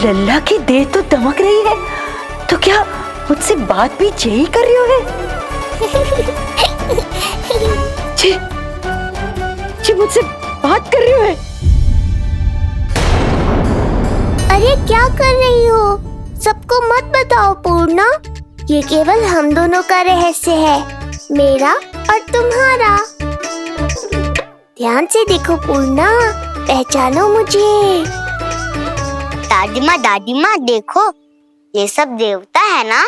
लल्ला की देह तो दमक रही है, तो क्या मुझसे बात भी यही कर रही हो है? जी, जी मुझसे बात कर रही हो है? अरे क्या कर रही हो? सबको मत बताओ पूर्णा, ये केवल हम दोनों का रहस्य है, मेरा और तुम्हारा। ध्यान से देखो पूर्णा, पहचानो मुझे। दादी माँ देखो, ये सब देवता है ना?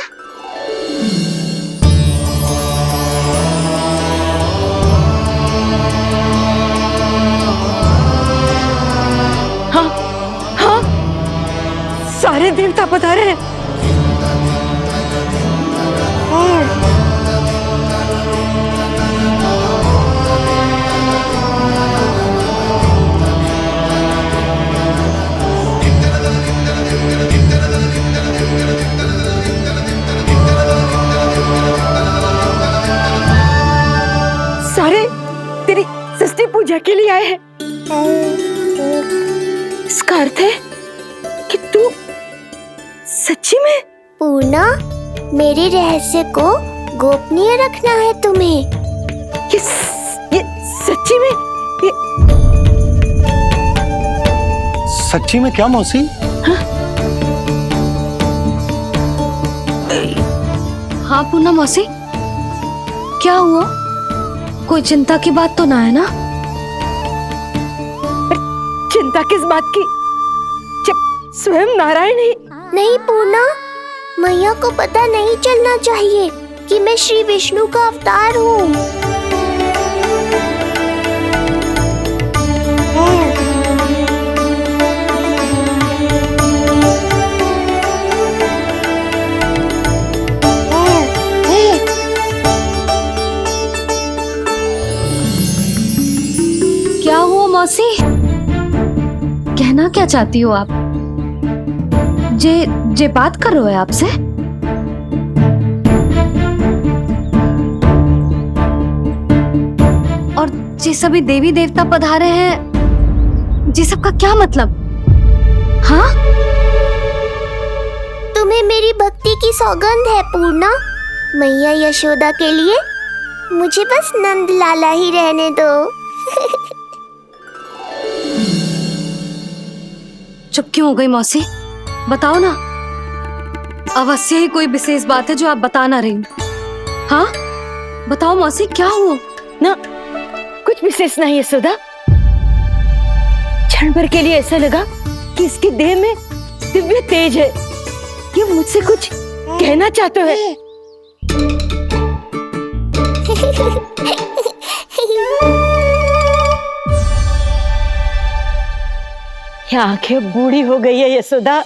हाँ, हाँ, सारे देवता पधारे हैं। सारे तेरी षष्ठी पूजा के लिए आए हैं। इसका अर्थ है कि तू सच्ची में? पूर्णा, मेरे रहस्य को गोपनीय रखना है तुम्हें। ये सच्ची में? सच्ची में क्या मौसी? हाँ पूर्णा मौसी, क्या हुआ? कोई चिंता की बात तो ना है ना? चिंता किस बात की, जब स्वयं नारायण ही। नहीं पूर्णा, मैया को पता नहीं चलना चाहिए कि मैं श्री विष्णु का अवतार हूँ। क्या हुआ मौसी? कहना क्या चाहती हो आप? जे बात कर रहे हो आपसे? और जे सभी देवी देवता पधारे हैं, जी सबका क्या मतलब? हाँ? तुम्हें मेरी भक्ति की सौगंध है पूर्णा। मैया यशोदा के लिए मुझे बस नंद लाला ही रहने दो। चुप क्यों हो गई मौसी? बताओ ना, अवश्य ही कोई विशेष बात है जो आप बता ना रही। हाँ बताओ मौसी, क्या हुआ? ना, कुछ विशेष नहीं है सुधा। क्षण भर के लिए ऐसा लगा कि इसकी देह में दिव्य तेज है, ये मुझसे कुछ कहना चाहते हैं। ये आंखें बूढ़ी हो गई है यशोदा,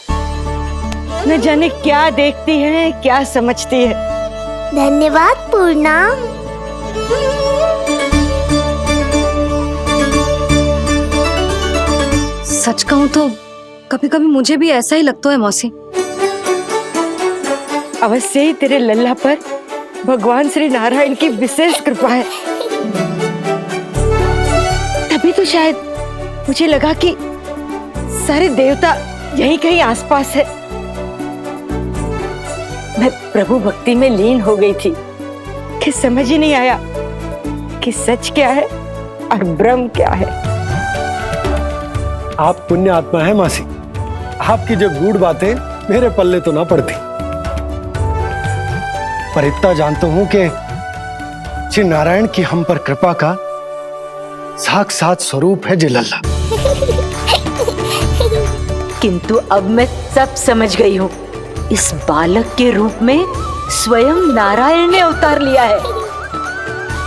न जाने क्या देखती है, क्या समझती है। धन्यवाद पूर्णा। सच कहूं तो कभी कभी मुझे भी ऐसा ही लगता है मौसी। अवश्य ही तेरे लल्ला पर भगवान श्री नारायण की विशेष कृपा है। तभी तो शायद मुझे लगा कि सारे देवता यहीं कहीं आसपास है। मैं प्रभु भक्ति में लीन हो गई थी कि समझ ही नहीं आया कि सच क्या है और भ्रम क्या है। आप पुण्य आत्मा है मासी, आपकी जो गूढ़ बातें मेरे पल्ले तो ना पड़ती, पर इतना जानता हूं कि श्री नारायण की हम पर कृपा का साक्षात स्वरूप है जी लल्ला। किंतु अब मैं सब समझ गई हूँ। इस बालक के रूप में स्वयं नारायण ने अवतार लिया है,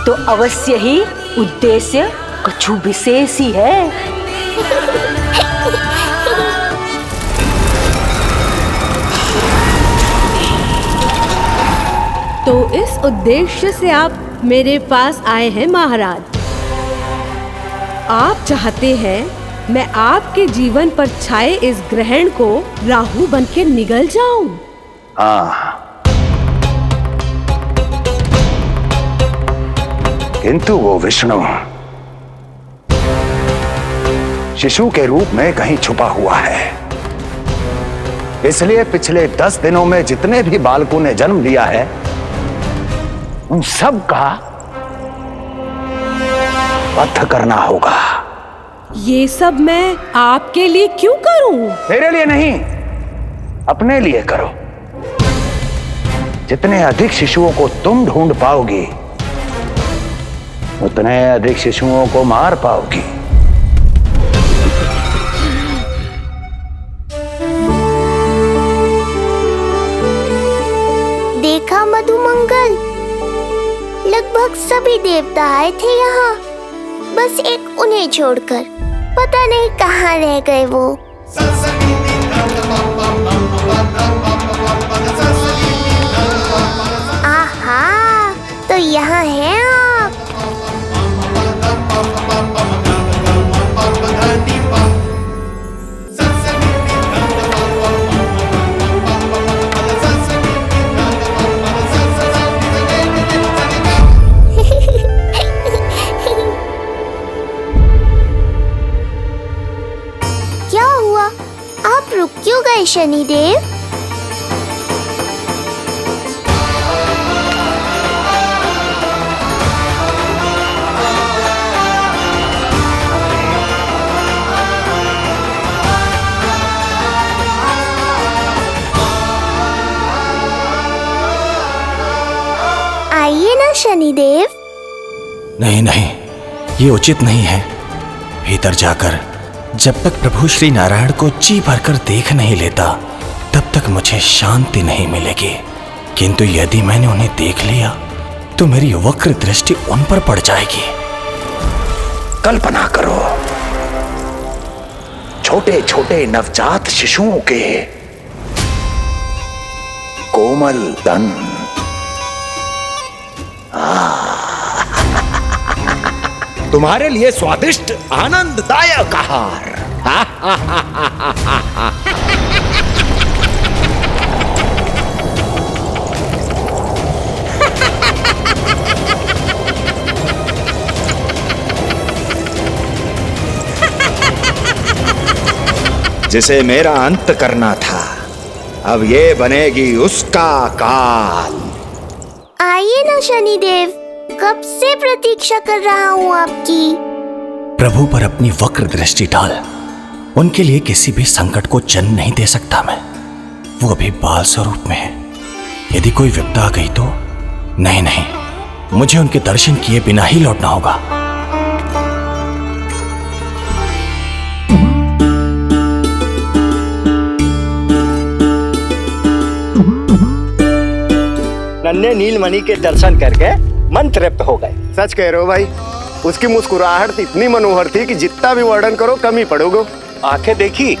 तो अवश्य ही उद्देश्य कुछ विशेष ही है। तो इस उद्देश्य से आप मेरे पास आए हैं महाराज। आप चाहते हैं मैं आपके जीवन पर छाए इस ग्रहण को राहु बनके निगल जाऊं? हाँ, किंतु वो विष्णु शिशु के रूप में कहीं छुपा हुआ है। इसलिए पिछले 10 दिनों में जितने भी बालकों ने जन्म लिया है उन सब का वध करना होगा। ये सब मैं आपके लिए क्यों करूं? तेरे लिए नहीं, अपने लिए करो। जितने अधिक शिशुओं को तुम ढूंढ पाओगी उतने अधिक शिशुओं को मार पाओगी। देखा मधुमंगल, लगभग सभी देवता आए थे यहाँ, बस एक उन्हें छोड़कर। पता नहीं कहाँ रह गए वो। आहा, तो यहाँ हैं आप। क्या हुआ? आप रुक क्यों गए शनिदेव? आइए ना शनिदेव। नहीं नहीं, ये उचित नहीं है। भीतर जाकर जब तक प्रभु श्री नारायण को जी भरकर देख नहीं लेता तब तक मुझे शांति नहीं मिलेगी। किंतु यदि मैंने उन्हें देख लिया तो मेरी वक्र दृष्टि उन पर पड़ जाएगी। कल्पना करो, छोटे छोटे नवजात शिशुओं के कोमल तन, तुम्हारे लिए स्वादिष्ट आनंददायक आहार। जिसे मेरा अंत करना था, अब ये बनेगी उसका काल। आइए ना शनिदेव, कब से प्रतीक्षा कर रहा हूँ आपकी। प्रभु पर अपनी वक्र दृष्टि डाल। उनके लिए किसी भी संकट को जन्म नहीं दे सकता मैं। वो अभी बाल स्वरूप में है। यदि कोई विपदा आ गई तो नहीं नहीं, मुझे उनके दर्शन किए बिना ही लौटना होगा। नन्हे नीलमणि के दर्शन करके मन तृप्त हो गए। सच कह रहे हो भाई, उसकी मुस्कुराहट इतनी मनोहर थी कि जितना भी वर्णन करो कम ही पड़ोगे। आंखें देखी,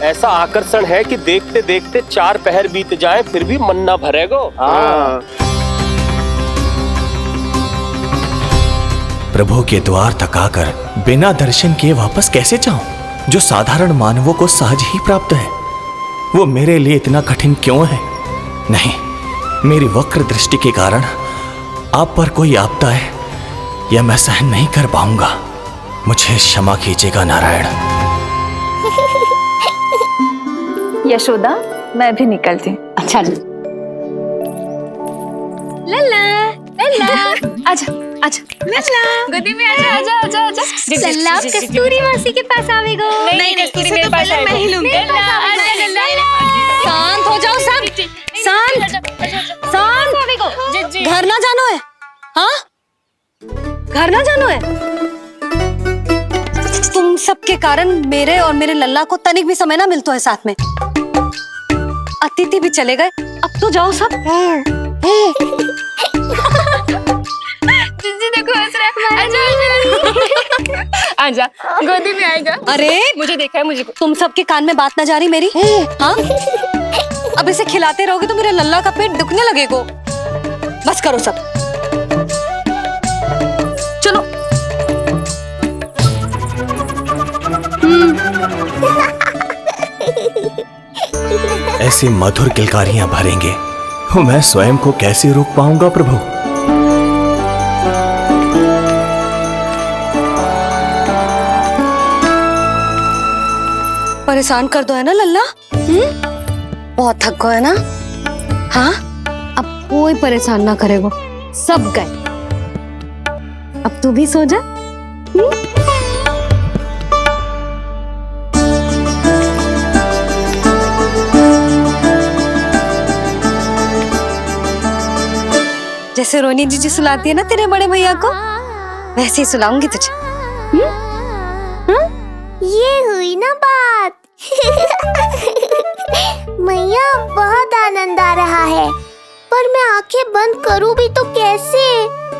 ऐसा आकर्षण है कि देखते देखते 4 पहर बीत जाए फिर भी मन ना भरेगो। हाँ। प्रभु के द्वार तक आकर बिना दर्शन किए वापस कैसे जाऊं, जो साधारण मानवों को सहज ही प्राप्त है। वो मेरे लिए इतना कठिन क्यों है? नहीं, मेरी वक्र दृष्टि के कारण आप पर कोई आपदा है या मैं सहन नहीं कर पाऊंगा। मुझे क्षमा कीजिएगा नारायण। यशोदा, मैं भी निकलती हूँ। अच्छा लल्ला लल्ला, आजा आजा लल्ला, गोदी में आजा आजा आजा आजा। लल्ला कस्तूरी मासी के पास आवेगो। नहीं कस्तूरी मेरे पास आएगा, मैं ही लूंगी। शांत हो जाओ सब, शांत शांत। घर ना जानो है? हाँ, घर ना जानो है? तुम सबके कारण मेरे और मेरे लल्ला को तनिक भी समय ना मिलता है साथ में। अतिथि भी चले गए, अब तो जाओ सब। जिंजी देखो हंस रहा है। आजा आजा, गोदी में आएगा। अरे मुझे देखा है, मुझे तुम सबके कान में बात ना जा रही मेरी? हाँ, अब इसे खिलाते रहोगे तो मेरे लल्ला का पेट दुखने लगेगा। बस करो सब, चलो। ऐसी मधुर किलकारियां भरेंगे तो मैं स्वयं को कैसे रोक पाऊंगा प्रभु? परेशान कर दो है ना लल्ला? बहुत थक गए ना? हाँ, अब कोई परेशान ना करेगा, सब गए। अब तू भी सो जा। जैसे रोनी जीजी सुलाती है ना तेरे बड़े भैया को, वैसे ही सुलाऊंगी तुझे। ये हुई ना बात। मैया बहुत आनंद आ रहा है, पर मैं आंखें बंद करूं भी तो कैसे?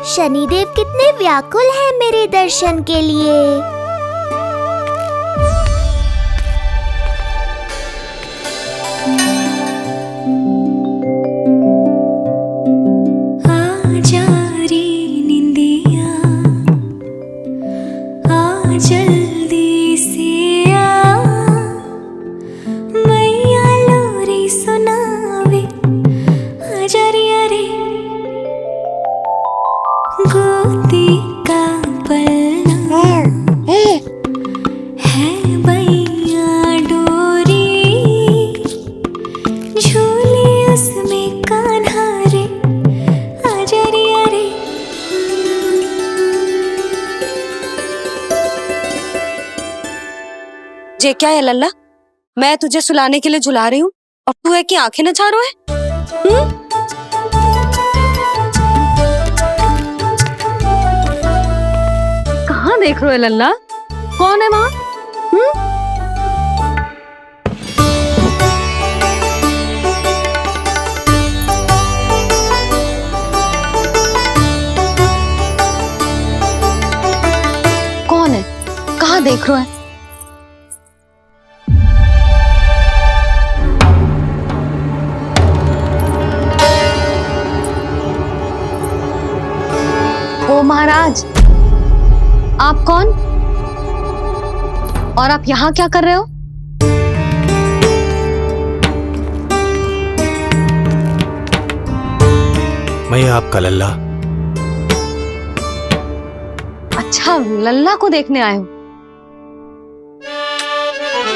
शनिदेव कितने व्याकुल हैं मेरे दर्शन के लिए। जल्दी से आ, मैया लोरी सुनावे, आजा रे अरे गोदी का पलना है मैया डोरी, झूले उसमें कान्हा रे, आजा रे अरे। ये क्या है लल्ला? मैं तुझे सुलाने के लिए झुला रही हूँ और तू है कि आंखें नचा रहा है? कहाँ देख रहे हो लल्ला? कौन है वहाँ? कौन है? कहाँ देख रहे हो? ओ महाराज, आप कौन? और आप यहाँ क्या कर रहे हो? मैं आपका लल्ला। अच्छा, लल्ला को देखने आए हो?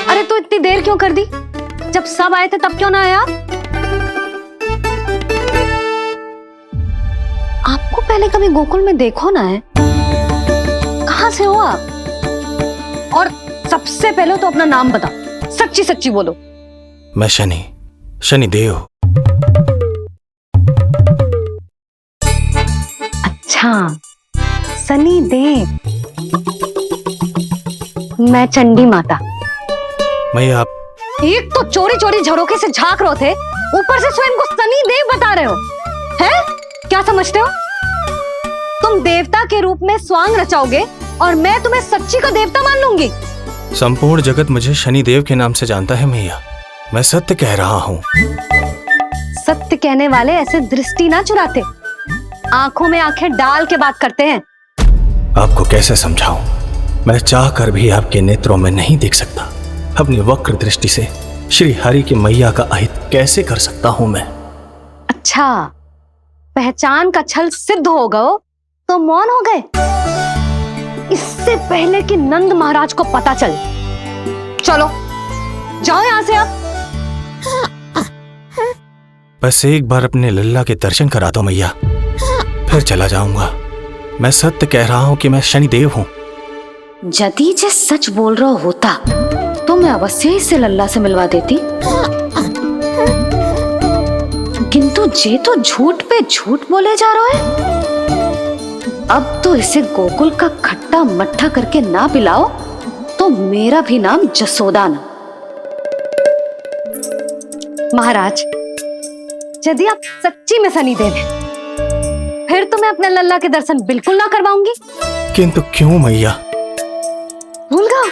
अरे तो इतनी देर क्यों कर दी? जब सब आए थे तब क्यों ना आया? आपको पहले कभी गोकुल में देखो ना है? कहाँ से हो आप? और सबसे पहले तो अपना नाम बताओ, सच्ची सच्ची बोलो। मैं शनिदेव। अच्छा, शनिदेव। मैं चंडी माता। मैं आप एक तो चोरी चोरी झरोखे से झांक रहे थे, ऊपर से स्वयं को शनिदेव बता रहे हो, हैं? क्या समझते हो? तुम देवता के रूप में स्वांग रचाओगे और मैं तुम्हें सच्ची का देवता मान लूंगी? संपूर्ण जगत मुझे शनिदेव के नाम से जानता है मैया। मैं सत्य कह रहा हूँ। सत्य कहने वाले ऐसे दृष्टि ना चुराते, आंखों में आंखें डाल के बात करते हैं। आपको कैसे समझाऊं? मैं चाह कर भी आपके नेत्रों में नहीं देख सकता। अपनी वक्र दृष्टि से श्री हरि की मैया का अहित कैसे कर सकता हूं मैं? अच्छा, पहचान का छल सिद्ध हो गया तो मौन हो गए? इससे पहले कि नंद महाराज को पता चले। चलो जाओ यहां से आप। बस एक बार अपने लल्ला के दर्शन करा दो मैया, फिर चला जाऊंगा। मैं सत्य कह रहा हूं कि मैं शनिदेव हूं। यदि जे सच बोल रहा होता तो मैं अवश्य इसे लल्ला से मिलवा देती, किंतु जे तो झूठ पे झूठ बोले जा रहा है। अब तो इसे गोकुल का खट्टा मट्ठा करके ना पिलाओ तो मेरा भी नाम जसोदा ना। महाराज, यदि आप सच्ची में शनिदेव हैं, फिर तो मैं अपने लल्ला के दर्शन बिल्कुल ना करवाऊंगी। किंतु क्यों मैया? भूल गए?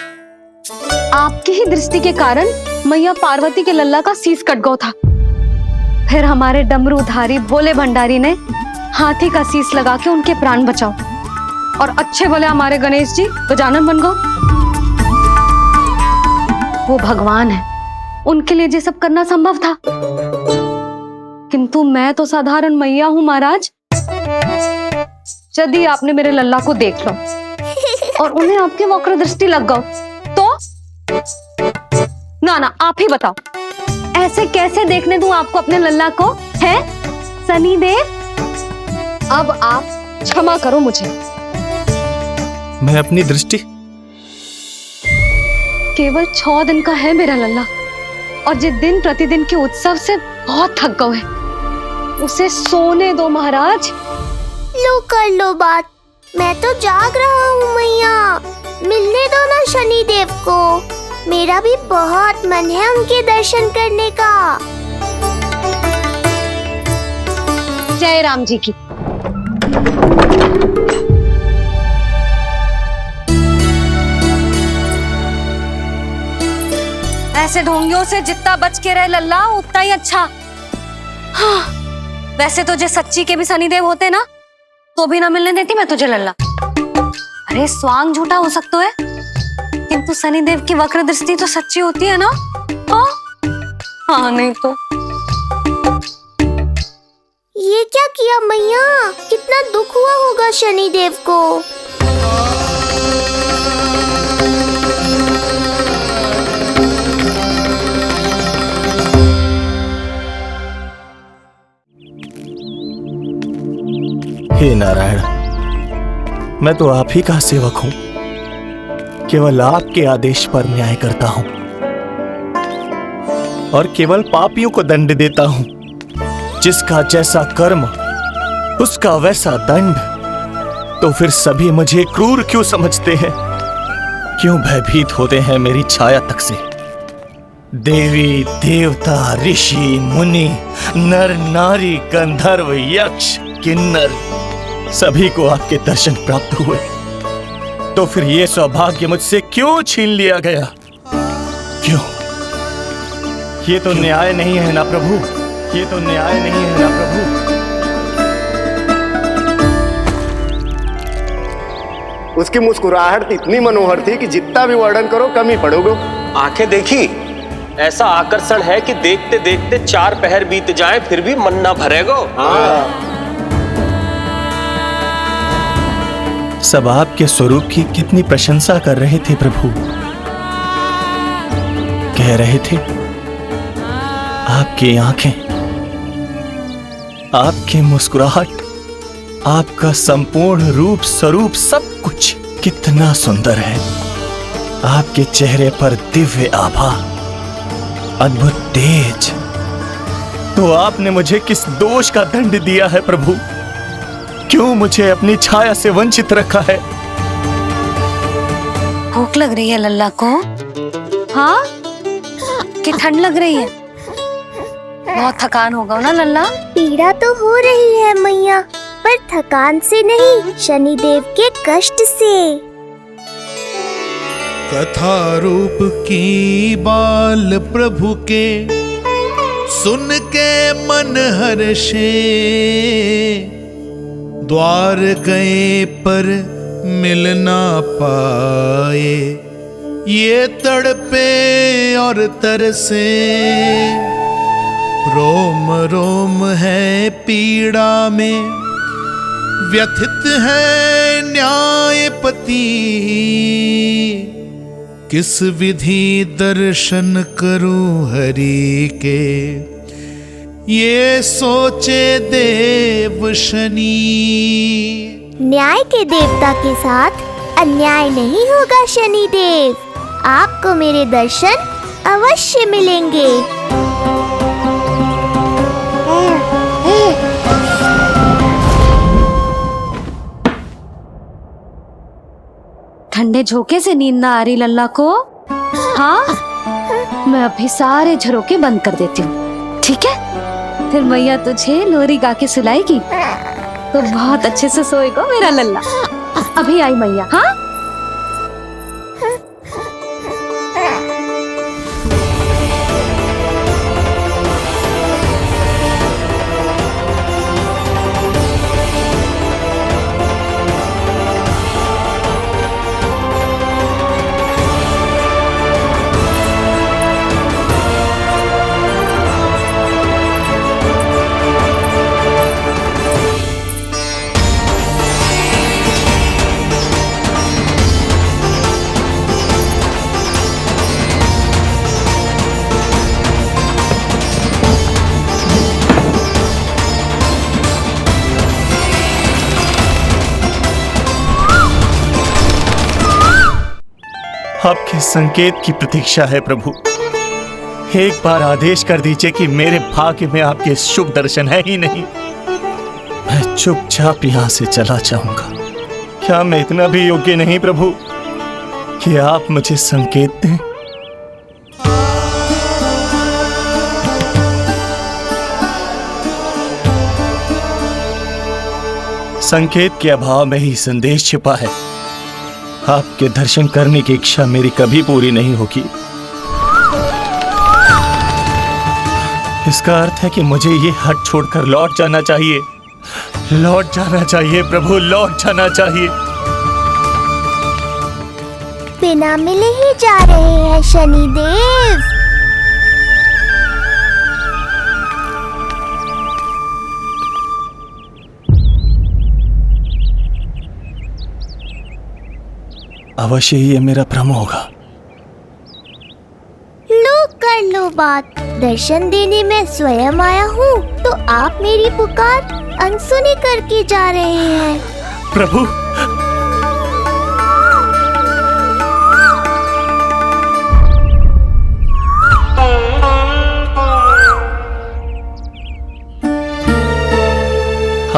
आपकी ही दृष्टि के कारण मैया पार्वती के लल्ला का शीश कट गया था। फिर हमारे डमरूधारी भोले भंडारी ने हाथी का शीश लगा के उनके प्राण बचाओ, और अच्छे भले हमारे गणेश जी गजानन बन गए। वो भगवान है, उनके लिए ये सब करना संभव था, किंतु मैं तो साधारण मैया हूं महाराज। यदि आपने मेरे लल्ला को देख लो और उन्हें आपकी वक्र दृष्टि लग गई तो? ना ना, आप ही बताओ, ऐसे कैसे देखने दूं आपको अपने लल्ला को, है सनी देव? अब आप क्षमा करो मुझे। मैं अपनी दृष्टि केवल 6 दिन का है मेरा लल्ला, और जिस दिन प्रतिदिन के उत्सव से बहुत थक गए, उसे सोने दो महाराज। लो कर लो बात, मैं तो जाग रहा हूँ मैया। मिलने दो ना शनि देव को, मेरा भी बहुत मन है उनके दर्शन करने का। जय राम जी की। ऐसे ढोंगियों से जितना बच के रहे लल्ला उतना ही अच्छा। हाँ, वैसे तो जे सच्ची के भी शनिदेव होते ना तो भी ना मिलने देती मैं तुझे लल्ला। अरे स्वांग झूठा हो सकता है, किंतु शनिदेव की वक्र दृष्टि तो सच्ची होती है ना। हाँ, हाँ नहीं तो। ये क्या किया मैया, कितना दुख हुआ होगा शनि देव को। हे नारायण, मैं तो आप ही का सेवक हूं, केवल आपके आदेश पर न्याय करता हूं और केवल पापियों को दंड देता हूं। जिसका जैसा कर्म उसका वैसा दंड। तो फिर सभी मुझे क्रूर क्यों समझते हैं? क्यों भयभीत होते हैं मेरी छाया तक से? देवी देवता ऋषि मुनि नर नारी गंधर्व यक्ष किन्नर सभी को आपके दर्शन प्राप्त हुए, तो फिर ये सौभाग्य मुझसे क्यों छीन लिया गया? क्यों? ये तो न्याय नहीं है ना प्रभु, ये तो न्याय नहीं है ना प्रभु। उसकी मुस्कुराहट इतनी मनोहर थी कि जितना भी वर्णन करो कम ही पड़ोगे। आंखें देखी, ऐसा आकर्षण है कि देखते देखते 4 पहर बीत जाए फिर भी मन ना भरेगो। सब आपके स्वरूप की कितनी प्रशंसा कर रहे थे प्रभु। कह रहे थे आपकी आंखें, आपकी मुस्कुराहट, आपका संपूर्ण रूप स्वरूप सब कुछ कितना सुंदर है। आपके चेहरे पर दिव्य आभा, अद्भुत तेज। तो आपने मुझे किस दोष का दंड दिया है प्रभु? क्यों मुझे अपनी छाया से वंचित रखा है? भूख लग रही है लल्ला को? हाँ, कि ठंड लग रही है? बहुत थकान होगा ना लल्ला? पीड़ा तो हो रही है मैया, पर थकान से नहीं, शनि देव के कष्ट से। कथा रूप की बाल प्रभु के सुन के मन हर्षे, द्वार गए पर मिल ना पाए, ये तड़पे और तरसे, रोम रोम है पीड़ा में, व्यथित है न्यायपति, किस विधि दर्शन करूं हरि के, ये सोचे देव शनि। न्याय के देवता के साथ अन्याय नहीं होगा शनि देव, आपको मेरे दर्शन अवश्य मिलेंगे। ठंडे झोंके से नींद ना आ रही लल्ला को? हाँ, मैं अभी सारे झरोके बंद कर देती हूँ, ठीक है? फिर मैया तुझे लोरी गा के सुलाएगी तो बहुत अच्छे से सोएगा मेरा लल्ला। अभी आई मैया। हाँ, आपके संकेत की प्रतीक्षा है प्रभु। एक बार आदेश कर दीजिए कि मेरे भाग्य में आपके शुभ दर्शन है ही नहीं, मैं चुपचाप यहां से चला जाऊंगा। क्या मैं इतना भी योग्य नहीं प्रभु कि आप मुझे संकेत दें? संकेत के अभाव में ही संदेश छिपा है। आपके दर्शन करने की इच्छा मेरी कभी पूरी नहीं होगी। इसका अर्थ है कि मुझे ये हट छोड़कर लौट जाना चाहिए। लौट जाना चाहिए प्रभु, लौट जाना चाहिए। बिना मिले ही जा रहे हैं शनिदेव। अवश्य ही ये मेरा भ्रम होगा। लो कर लो बात, दर्शन देने मैं स्वयं आया हूँ तो आप मेरी पुकार अनसुनी करके जा रहे हैं। प्रभु,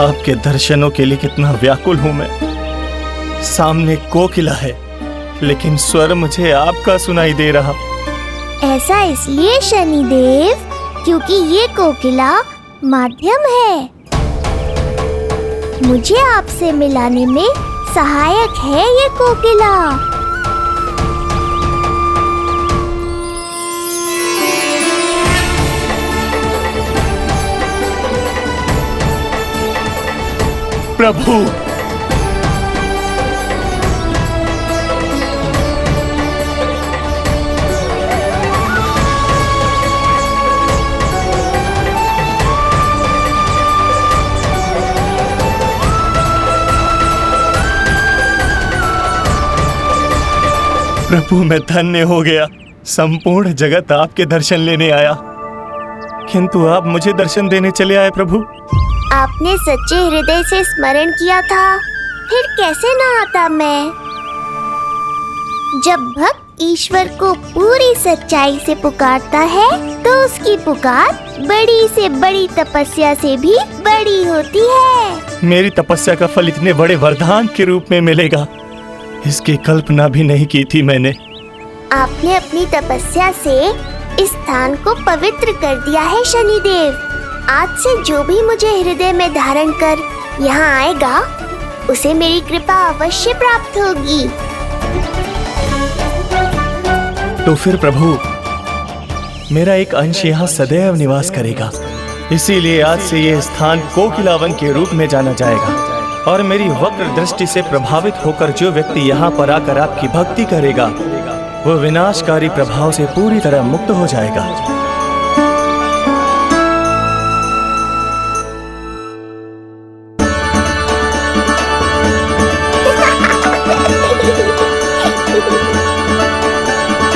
आपके दर्शनों के लिए कितना व्याकुल हूं मैं। सामने कोकिला है लेकिन स्वर मुझे आपका सुनाई दे रहा। ऐसा इसलिए शनिदेव क्योंकि ये कोकिला माध्यम है, मुझे आपसे मिलाने में सहायक है ये कोकिला। प्रभु, प्रभु मैं धन्य हो गया। संपूर्ण जगत आपके दर्शन लेने आया, किंतु आप मुझे दर्शन देने चले आए प्रभु। आपने सच्चे हृदय से स्मरण किया था, फिर कैसे ना आता मैं। जब भक्त ईश्वर को पूरी सच्चाई से पुकारता है तो उसकी पुकार बड़ी से बड़ी तपस्या से भी बड़ी होती है। मेरी तपस्या का फल इतने बड़े वरदान के रूप में मिलेगा, इसकी कल्पना भी नहीं की थी मैंने। आपने अपनी तपस्या से इस स्थान को पवित्र कर दिया है शनिदेव। आज से जो भी मुझे हृदय में धारण कर यहाँ आएगा उसे मेरी कृपा अवश्य प्राप्त होगी। तो फिर प्रभु, मेरा एक अंश यहाँ सदैव निवास करेगा, इसीलिए आज से ये स्थान कोकिलावन के रूप में जाना जाएगा। और मेरी वक्र दृष्टि से प्रभावित होकर जो व्यक्ति यहाँ पर आकर आपकी भक्ति करेगा वो विनाशकारी प्रभाव से पूरी तरह मुक्त हो जाएगा।